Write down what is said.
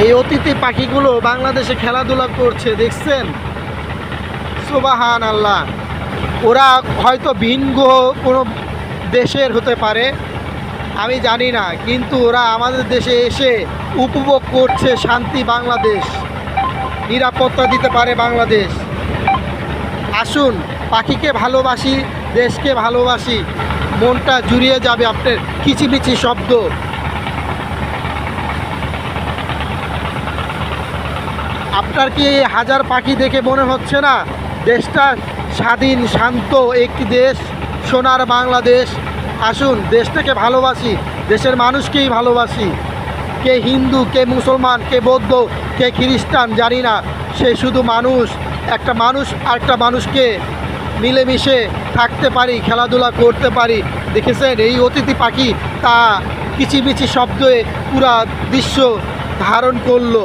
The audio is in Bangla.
এই অতিথি পাখিগুলো বাংলাদেশে খেলাধুলা করছে, দেখছেন? সুবহান আল্লাহ। ওরা হয়তো ভিন্ন কোনো দেশের হতে পারে, আমি জানি না, কিন্তু ওরা আমাদের দেশে এসে উপভোগ করছে শান্তি বাংলাদেশ, নিরাপত্তা দিতে পারে বাংলাদেশ। আসুন পাখিকে ভালোবাসি, দেশকে ভালোবাসি, মনটা জুড়িয়ে যাবে আপনার কিচিমিচি শব্দ। আপনার কি হাজার পাখি দেখে মনে হচ্ছে না দেশটা স্বাধীন শান্ত একটি দেশ, সোনার বাংলাদেশ? আসুন দেশটাকে ভালোবাসি, দেশের মানুষকেই ভালোবাসি। কে হিন্দু, কে মুসলমান, কে বৌদ্ধ, কে খ্রিস্টান জানি না, সে শুধু মানুষ। একটা মানুষ আরেকটা মানুষকে মিলেমিশে থাকতে পারি, খেলাধুলা করতে পারি। দেখেছেন এই অতিথি পাখি তা কিচিমিচি শব্দে পুরা দৃশ্য ধারণ করলো।